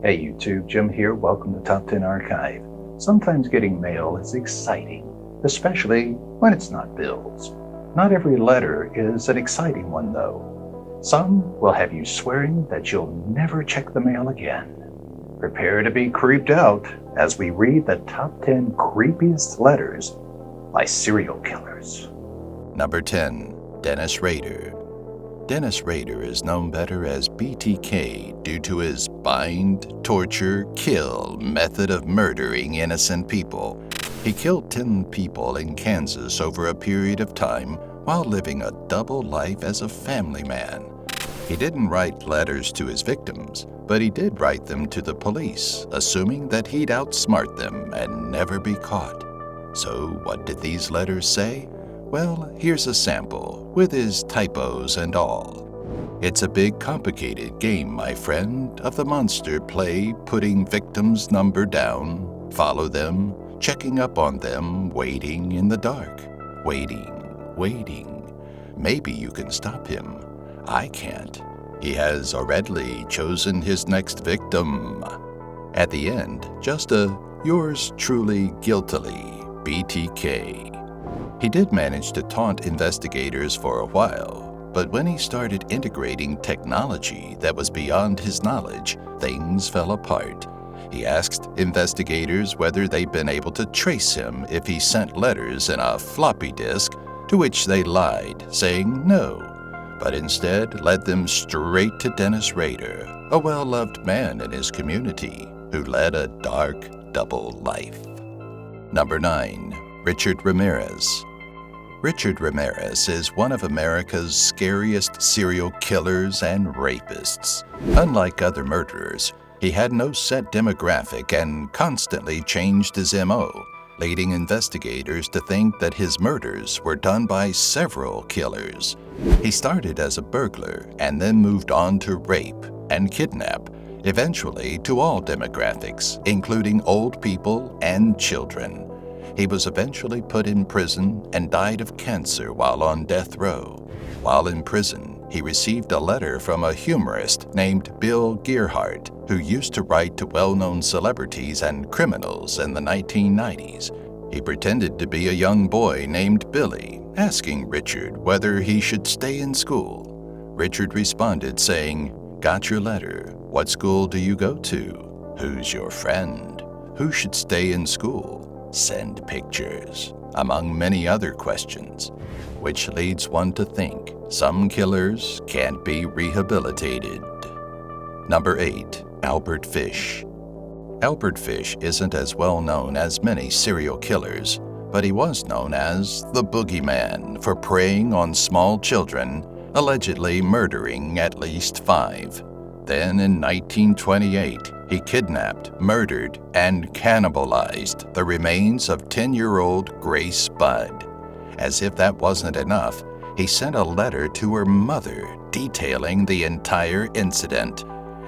Hey YouTube, Jim here. Welcome to Top 10 Archive. Sometimes getting mail is exciting, especially when it's not bills. Not every letter is an exciting one though. Some will have you swearing that you'll never check the mail again. Prepare to be creeped out as we read the top 10 creepiest letters by serial killers. Number 10. Dennis Rader. Dennis Rader is known better as BTK due to his bind, torture, kill method of murdering innocent people. He killed 10 people in Kansas over a period of time while living a double life as a family man. He didn't write letters to his victims, but he did write them to the police, assuming that he'd outsmart them and never be caught. So what did these letters say? Well, here's a sample, with his typos and all. It's a big complicated game, my friend, of the monster play putting victims' number down, follow them, checking up on them, waiting in the dark. Waiting. Maybe you can stop him. I can't. He has already chosen his next victim. At the end, just a yours truly guiltily, BTK. He did manage to taunt investigators for a while, but when he started integrating technology that was beyond his knowledge, things fell apart. He asked investigators whether they'd been able to trace him if he sent letters in a floppy disk, to which they lied, saying no, but instead led them straight to Dennis Rader, a well-loved man in his community who led a dark double life. Number 9. Richard Ramirez. Richard Ramirez is one of America's scariest serial killers and rapists. Unlike other murderers, he had no set demographic and constantly changed his MO, leading investigators to think that his murders were done by several killers. He started as a burglar and then moved on to rape and kidnap, eventually to all demographics, including old people and children. He was eventually put in prison and died of cancer while on death row. While in prison, he received a letter from a humorist named Bill Gearhart, who used to write to well-known celebrities and criminals in the 1990s. He pretended to be a young boy named Billy, asking Richard whether he should stay in school. Richard responded saying, "Got your letter. What school do you go to? Who's your friend? Who should stay in school? Send pictures," among many other questions, which leads one to think some killers can't be rehabilitated. Number 8. Albert Fish. Albert Fish isn't as well known as many serial killers, but he was known as the Boogeyman for preying on small children, allegedly murdering at least 5. Then in 1928, he kidnapped, murdered, and cannibalized the remains of 10-year-old Grace Budd. As if that wasn't enough, he sent a letter to her mother detailing the entire incident.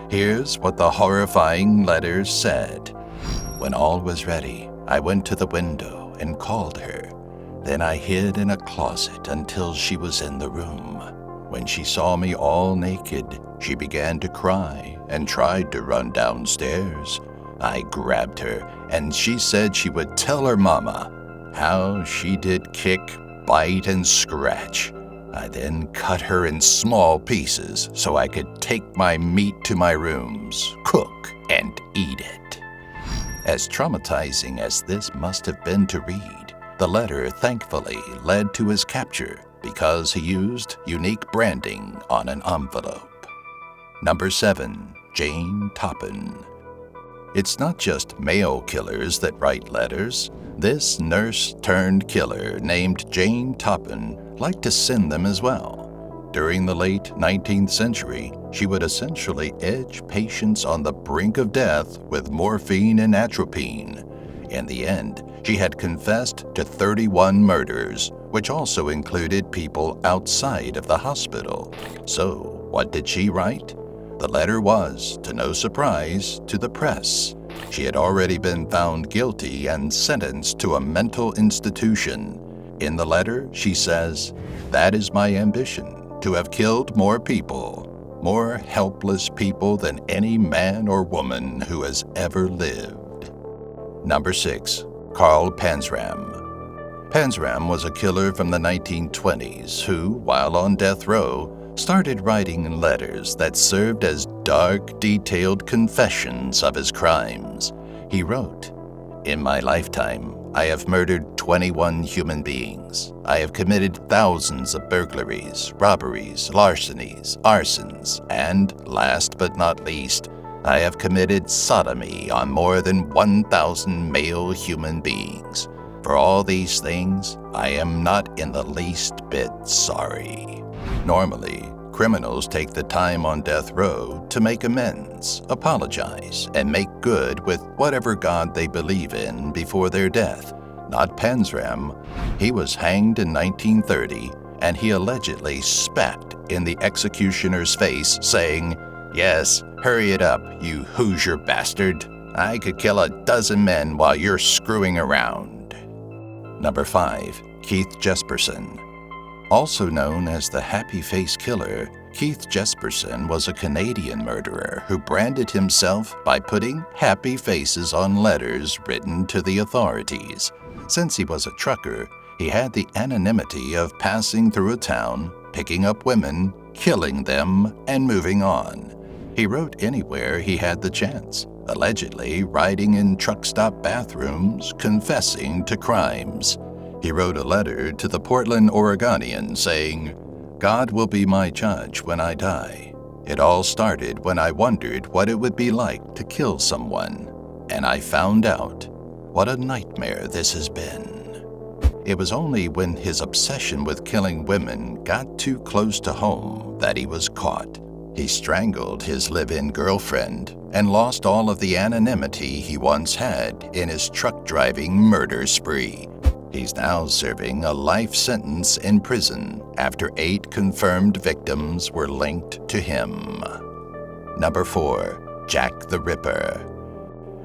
Here's what the horrifying letter said. "When all was ready, I went to the window and called her. Then I hid in a closet until she was in the room. When she saw me all naked, she began to cry and tried to run downstairs. I grabbed her, and she said she would tell her mama. How she did kick, bite, and scratch. I then cut her in small pieces so I could take my meat to my rooms, cook, and eat it." As traumatizing as this must have been to read, the letter thankfully led to his capture because he used unique branding on an envelope. Number 7. Jane Toppin. It's not just male killers that write letters. This nurse-turned-killer named Jane Toppin liked to send them as well. During the late 19th century, she would essentially edge patients on the brink of death with morphine and atropine. In the end, she had confessed to 31 murders, which also included people outside of the hospital. So, what did she write? The letter was, to no surprise, to the press. She had already been found guilty and sentenced to a mental institution. In the letter, she says, "That is my ambition, to have killed more people. more helpless people than any man or woman who has ever lived. Number 6. Karl Panzram. Panzram was a killer from the 1920s who, while on death row, started writing letters that served as dark, detailed confessions of his crimes. He wrote, "In my lifetime, I have murdered 21 human beings. I have committed thousands of burglaries, robberies, larcenies, arsons, and, last but not least, I have committed sodomy on more than 1,000 male human beings. For all these things, I am not in the least bit sorry." Normally, criminals take the time on death row to make amends, apologize, and make good with whatever God they believe in before their death. Not Panzram. He was hanged in 1930, and he allegedly spat in the executioner's face, saying, "Yes, hurry it up, you Hoosier bastard. I could kill a dozen men while you're screwing around." Number 5. Keith Jesperson. Also known as the Happy Face Killer, Keith Jesperson was a Canadian murderer who branded himself by putting happy faces on letters written to the authorities. Since he was a trucker, he had the anonymity of passing through a town, picking up women, killing them, and moving on. He wrote anywhere he had the chance, allegedly writing in truck stop bathrooms, confessing to crimes. He wrote a letter to the Portland Oregonian saying, "God will be my judge when I die. It all started when I wondered what it would be like to kill someone, and I found out what a nightmare this has been." It was only when his obsession with killing women got too close to home that he was caught. He strangled his live-in girlfriend and lost all of the anonymity he once had in his truck-driving murder spree. He's now serving a life sentence in prison after 8 confirmed victims were linked to him. Number 4. Jack the Ripper.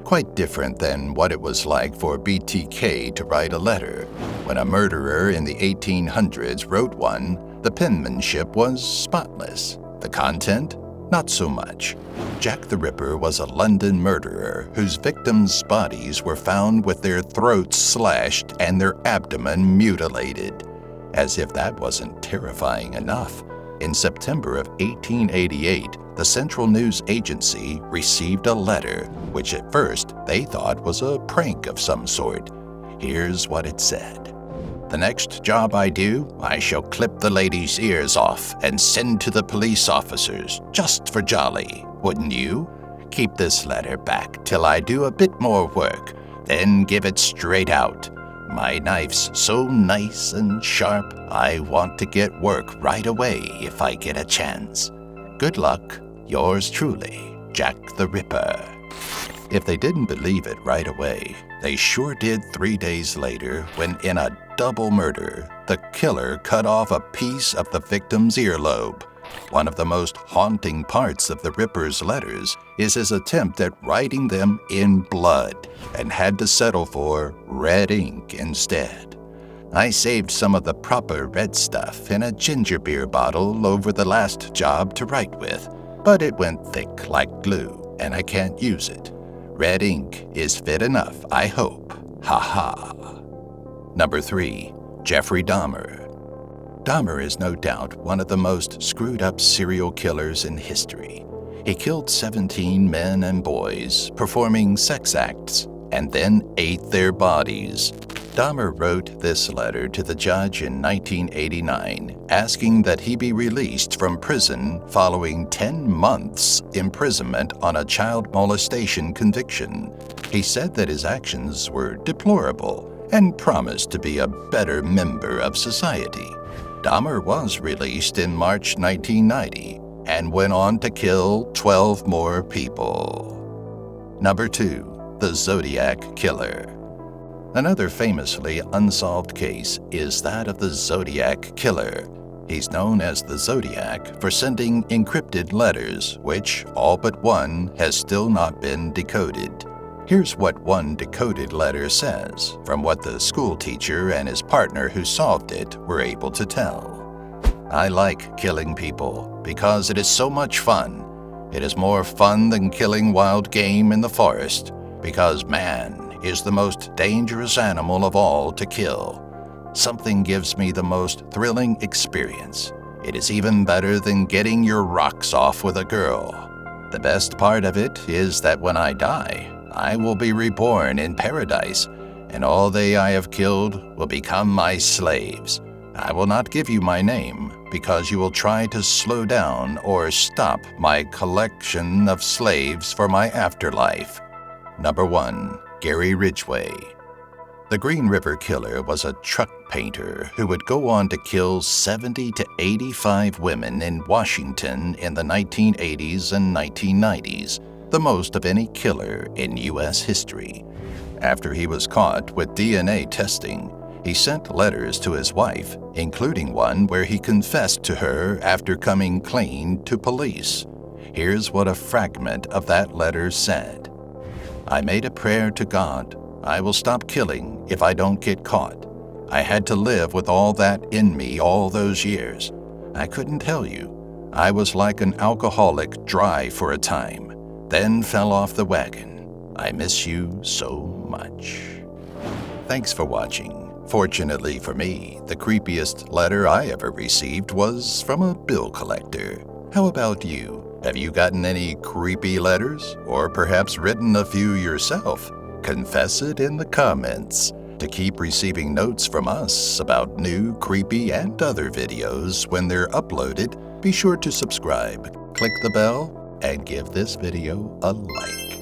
Quite different than what it was like for BTK to write a letter. When a murderer in the 1800s wrote one, the penmanship was spotless. The content? Not so much. Jack the Ripper was a London murderer whose victims' bodies were found with their throats slashed and their abdomen mutilated. As if that wasn't terrifying enough, in September of 1888, the Central News Agency received a letter, which at first they thought was a prank of some sort. Here's what it said. "The next job I do, I shall clip the lady's ears off and send to the police officers, just for jolly, wouldn't you? Keep this letter back till I do a bit more work, then give it straight out. My knife's so nice and sharp, I want to get work right away if I get a chance. Good luck, yours truly, Jack the Ripper." If they didn't believe it right away, they sure did 3 days later when, in a double murder, the killer cut off a piece of the victim's earlobe. One of the most haunting parts of the Ripper's letters is his attempt at writing them in blood, and had to settle for red ink instead. "I saved some of the proper red stuff in a ginger beer bottle over the last job to write with, but it went thick like glue, and I can't use it. Red ink is fit enough, I hope. Ha ha." Number 3. Jeffrey Dahmer. Dahmer is no doubt one of the most screwed-up serial killers in history. He killed 17 men and boys, performing sex acts, and then ate their bodies. Dahmer wrote this letter to the judge in 1989, asking that he be released from prison following 10 months imprisonment on a child molestation conviction. He said that his actions were deplorable and promised to be a better member of society. Dahmer was released in March 1990 and went on to kill 12 more people. Number 2. The Zodiac Killer. Another famously unsolved case is that of the Zodiac Killer. He's known as the Zodiac for sending encrypted letters, which, all but one, has still not been decoded. Here's what one decoded letter says, from what the school teacher and his partner who solved it were able to tell. I like killing people because it is so much fun. It is more fun than killing wild game in the forest because man is the most dangerous animal of all to kill. Something gives me the most thrilling experience. It is even better than getting your rocks off with a girl. The best part of it is that when I die, I will be reborn in paradise, and all they I have killed will become my slaves. I will not give you my name because you will try to slow down or stop my collection of slaves for my afterlife. Number 1. Gary Ridgway. The Green River Killer was a truck painter who would go on to kill 70 to 85 women in Washington in the 1980s and 1990s, the most of any killer in U.S. history. After he was caught with DNA testing, he sent letters to his wife, including one where he confessed to her after coming clean to police. Here's what a fragment of that letter said. "I made a prayer to God. I will stop killing if I don't get caught. I had to live with all that in me all those years. I couldn't tell you. I was like an alcoholic, dry for a time, then fell off the wagon. I miss you so much." Thanks for watching. Fortunately for me, the creepiest letter I ever received was from a bill collector. How about you? Have you gotten any creepy letters? Or perhaps written a few yourself? Confess it in the comments. To keep receiving notes from us about new, creepy, and other videos when they're uploaded, be sure to subscribe, click the bell, and give this video a like.